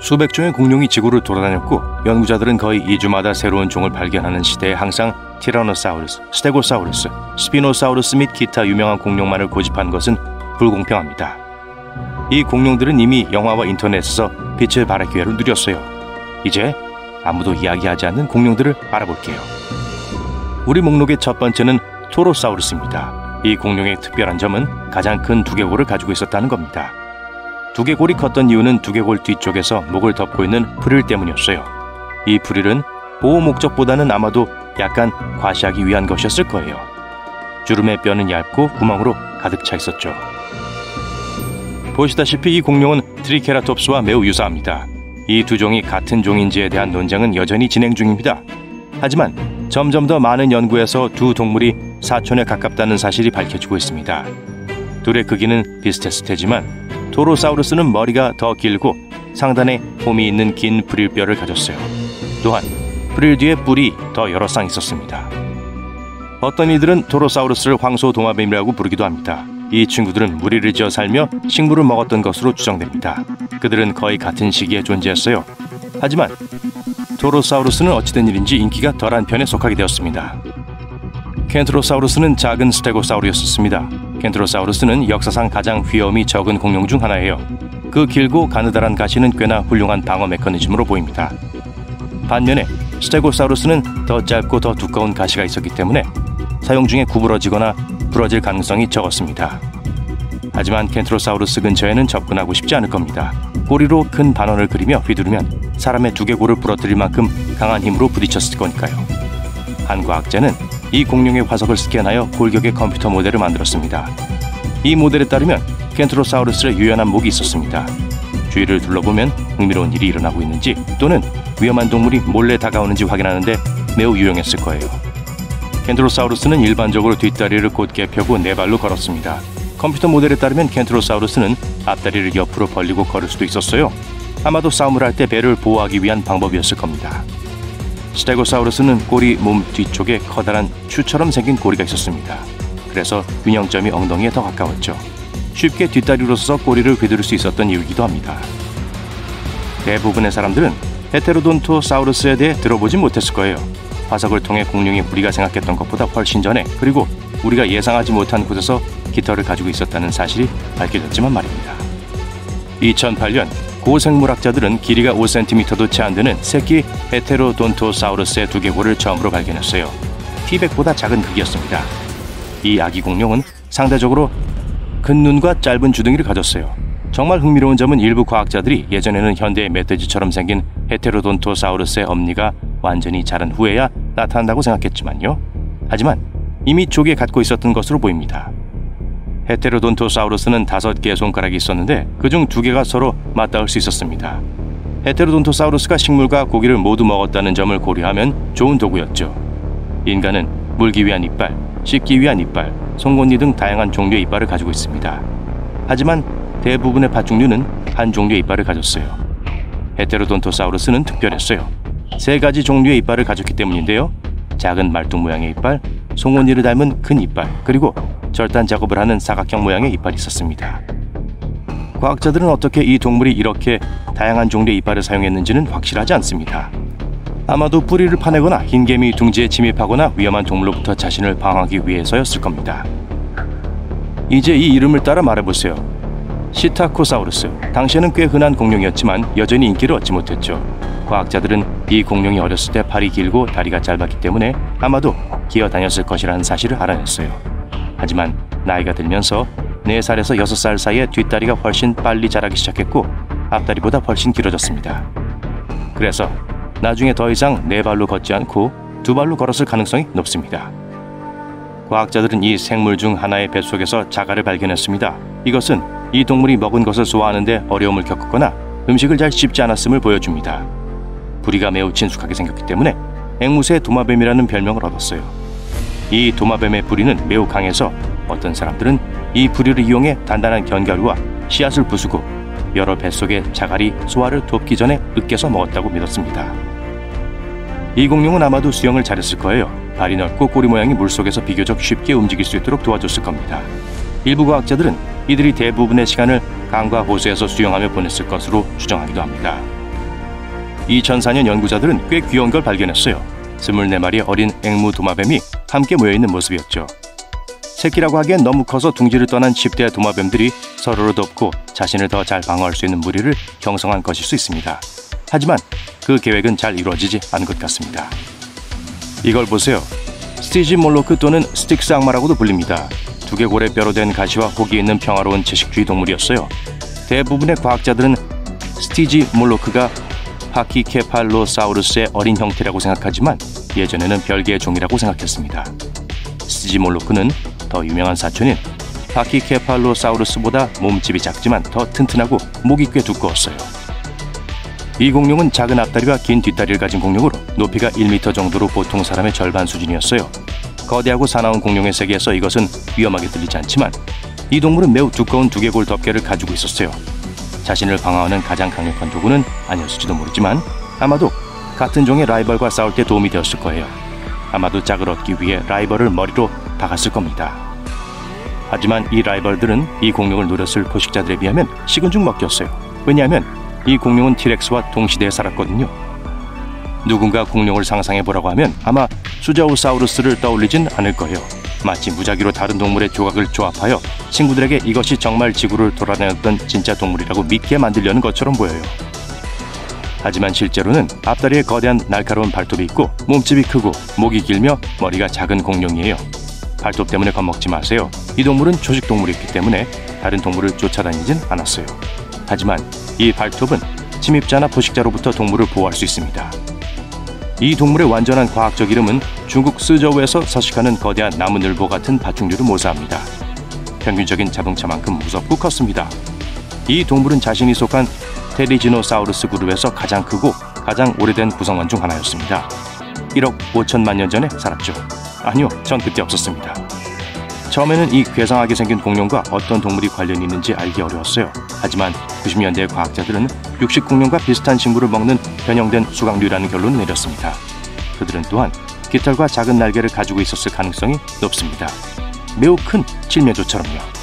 수백 종의 공룡이 지구를 돌아다녔고 연구자들은 거의 2주마다 새로운 종을 발견하는 시대에 항상 티라노사우루스, 스테고사우루스, 스피노사우루스 및 기타 유명한 공룡만을 고집한 것은 불공평합니다. 이 공룡들은 이미 영화와 인터넷에서 빛을 발할 기회를 누렸어요. 이제 아무도 이야기하지 않는 공룡들을 알아볼게요. 우리 목록의 첫 번째는 토로사우루스입니다. 이 공룡의 특별한 점은 가장 큰 두개골을 가지고 있었다는 겁니다. 두개골이 컸던 이유는 두개골 뒤쪽에서 목을 덮고 있는 프릴 때문이었어요. 이 프릴은 보호 목적보다는 아마도 약간 과시하기 위한 것이었을 거예요. 주름의 뼈는 얇고 구멍으로 가득 차 있었죠. 보시다시피 이 공룡은 트리케라톱스와 매우 유사합니다. 이 두 종이 같은 종인지에 대한 논쟁은 여전히 진행 중입니다. 하지만 점점 더 많은 연구에서 두 동물이 사촌에 가깝다는 사실이 밝혀지고 있습니다. 둘의 크기는 비슷했을 테지만 토로사우루스는 머리가 더 길고 상단에 홈이 있는 긴 프릴뼈를 가졌어요. 또한 프릴 뒤에 뿔이 더 여러 쌍 있었습니다. 어떤 이들은 토로사우루스를 황소도마뱀이라고 부르기도 합니다. 이 친구들은 무리를 지어 살며 식물을 먹었던 것으로 추정됩니다. 그들은 거의 같은 시기에 존재했어요. 하지만 토로사우루스는 어찌된 일인지 인기가 덜한 편에 속하게 되었습니다. 켄트로사우루스는 작은 스테고사우루였습니다. 켄트로사우루스는 역사상 가장 위험이 적은 공룡 중 하나예요. 그 길고 가느다란 가시는 꽤나 훌륭한 방어 메커니즘으로 보입니다. 반면에 스테고사우루스는 더 짧고 더 두꺼운 가시가 있었기 때문에 사용 중에 구부러지거나 부러질 가능성이 적었습니다. 하지만 켄트로사우루스 근처에는 접근하고 싶지 않을 겁니다. 꼬리로 큰 반원을 그리며 휘두르면 사람의 두개골을 부러뜨릴 만큼 강한 힘으로 부딪혔을 거니까요. 한 과학자는 이 공룡의 화석을 스캔하여 골격의 컴퓨터 모델을 만들었습니다. 이 모델에 따르면 켄트로사우루스의 유연한 목이 있었습니다. 주위를 둘러보면 흥미로운 일이 일어나고 있는지 또는 위험한 동물이 몰래 다가오는지 확인하는데 매우 유용했을 거예요. 켄트로사우루스는 일반적으로 뒷다리를 곧게 펴고 네 발로 걸었습니다. 컴퓨터 모델에 따르면 켄트로사우루스는 앞다리를 옆으로 벌리고 걸을 수도 있었어요. 아마도 싸움을 할 때 배를 보호하기 위한 방법이었을 겁니다. 스테고사우루스는 꼬리 몸 뒤쪽에 커다란 추처럼 생긴 고리가 있었습니다. 그래서 균형점이 엉덩이에 더 가까웠죠. 쉽게 뒷다리로 서서 꼬리를 휘두를 수 있었던 이유이기도 합니다. 대부분의 사람들은 헤테로돈토사우루스에 대해 들어보지 못했을 거예요. 화석을 통해 공룡이 우리가 생각했던 것보다 훨씬 전에 그리고 우리가 예상하지 못한 곳에서 깃털을 가지고 있었다는 사실이 밝혀졌지만 말입니다. 2008년 고생물학자들은 길이가 5cm도 채 안 되는 새끼 헤테로돈토사우루스의 두개골을 처음으로 발견했어요. 티백보다 작은 크기였습니다. 이 아기 공룡은 상대적으로 큰 눈과 짧은 주둥이를 가졌어요. 정말 흥미로운 점은 일부 과학자들이 예전에는 현대의 멧돼지처럼 생긴 헤테로돈토사우루스의 엄니가 완전히 자란 후에야 나타난다고 생각했지만요. 하지만 이미 조기에 갖고 있었던 것으로 보입니다. 헤테로돈토사우루스는 5개의 손가락이 있었는데 그중 2개가 서로 맞닿을 수 있었습니다. 헤테로돈토사우루스가 식물과 고기를 모두 먹었다는 점을 고려하면 좋은 도구였죠. 인간은 물기 위한 이빨, 씹기 위한 이빨, 송곳니 등 다양한 종류의 이빨을 가지고 있습니다. 하지만 대부분의 파충류는 한 종류의 이빨을 가졌어요. 헤테로돈토사우루스는 특별했어요. 3가지 종류의 이빨을 가졌기 때문인데요. 작은 말뚝 모양의 이빨, 송곳니를 닮은 큰 이빨, 그리고 절단 작업을 하는 사각형 모양의 이빨이 있었습니다. 과학자들은 어떻게 이 동물이 이렇게 다양한 종류의 이빨을 사용했는지는 확실하지 않습니다. 아마도 뿌리를 파내거나 흰개미 둥지에 침입하거나 위험한 동물로부터 자신을 방어하기 위해서였을 겁니다. 이제 이 이름을 따라 말해보세요. 시타코사우루스. 당시에는 꽤 흔한 공룡이었지만 여전히 인기를 얻지 못했죠. 과학자들은 이 공룡이 어렸을 때 팔이 길고 다리가 짧았기 때문에 아마도 기어다녔을 것이라는 사실을 알아냈어요. 하지만 나이가 들면서 4살에서 6살 사이에 뒷다리가 훨씬 빨리 자라기 시작했고 앞다리보다 훨씬 길어졌습니다. 그래서 나중에 더 이상 4발로 걷지 않고 2발로 걸었을 가능성이 높습니다. 과학자들은 이 생물 중 하나의 뱃속에서 자갈을 발견했습니다. 이것은 이 동물이 먹은 것을 소화하는데 어려움을 겪었거나 음식을 잘 씹지 않았음을 보여줍니다. 부리가 매우 친숙하게 생겼기 때문에 앵무새의 도마뱀이라는 별명을 얻었어요. 이 도마뱀의 부리는 매우 강해서 어떤 사람들은 이 부리를 이용해 단단한 견과류와 씨앗을 부수고 여러 뱃속의 자갈이 소화를 돕기 전에 으깨서 먹었다고 믿었습니다. 이 공룡은 아마도 수영을 잘했을 거예요. 발이 넓고 꼬리 모양이 물속에서 비교적 쉽게 움직일 수 있도록 도와줬을 겁니다. 일부 과학자들은 이들이 대부분의 시간을 강과 호수에서 수영하며 보냈을 것으로 추정하기도 합니다. 2004년 연구자들은 꽤 귀여운 걸 발견했어요. 24마리의 어린 앵무 도마뱀이 함께 모여있는 모습이었죠. 새끼라고 하기엔 너무 커서 둥지를 떠난 10대 도마뱀들이 서로를 돕고 자신을 더 잘 방어할 수 있는 무리를 형성한 것일 수 있습니다. 하지만 그 계획은 잘 이루어지지 않은 것 같습니다. 이걸 보세요. 스티지 몰로크 또는 스틱스 악마라고도 불립니다. 두개골의 뼈로 된 가시와 혹이 있는 평화로운 채식주의 동물이었어요. 대부분의 과학자들은 스티지 몰로크가 파키케팔로사우루스의 어린 형태라고 생각하지만 예전에는 별개의 종이라고 생각했습니다. 스티지 몰로크는 더 유명한 사촌인 파키케팔로사우루스보다 몸집이 작지만 더 튼튼하고 목이 꽤 두꺼웠어요. 이 공룡은 작은 앞다리와 긴 뒷다리를 가진 공룡으로 높이가 1m 정도로 보통 사람의 절반 수준이었어요. 거대하고 사나운 공룡의 세계에서 이것은 위험하게 들리지 않지만 이 동물은 매우 두꺼운 두개골 덮개를 가지고 있었어요. 자신을 방어하는 가장 강력한 도구는 아니었을지도 모르지만 아마도 같은 종의 라이벌과 싸울 때 도움이 되었을 거예요. 아마도 짝을 얻기 위해 라이벌을 머리로 박았을 겁니다. 하지만 이 라이벌들은 이 공룡을 노렸을 포식자들에 비하면 식은 죽 먹기였어요. 왜냐하면 이 공룡은 티렉스와 동시대에 살았거든요. 누군가 공룡을 상상해보라고 하면 아마 수자우사우루스를 떠올리진 않을 거예요. 마치 무작위로 다른 동물의 조각을 조합하여 친구들에게 이것이 정말 지구를 돌아다녔던 진짜 동물이라고 믿게 만들려는 것처럼 보여요. 하지만 실제로는 앞다리에 거대한 날카로운 발톱이 있고 몸집이 크고 목이 길며 머리가 작은 공룡이에요. 발톱 때문에 겁먹지 마세요. 이 동물은 초식동물이기 때문에 다른 동물을 쫓아다니진 않았어요. 하지만 이 발톱은 침입자나 포식자로부터 동물을 보호할 수 있습니다. 이 동물의 완전한 과학적 이름은 중국 스저우에서 서식하는 거대한 나무늘보 같은 파충류를 모사합니다. 평균적인 자동차만큼 무섭고 컸습니다. 이 동물은 자신이 속한 테리지노사우루스 그룹에서 가장 크고 가장 오래된 구성원 중 하나였습니다. 1억 5천만 년 전에 살았죠. 아니요, 전 그때 없었습니다. 처음에는 이 괴상하게 생긴 공룡과 어떤 동물이 관련이 있는지 알기 어려웠어요. 하지만 90년대 과학자들은 육식 공룡과 비슷한 식물을 먹는 변형된 수각류라는 결론을 내렸습니다. 그들은 또한 깃털과 작은 날개를 가지고 있었을 가능성이 높습니다. 매우 큰 칠면조처럼요.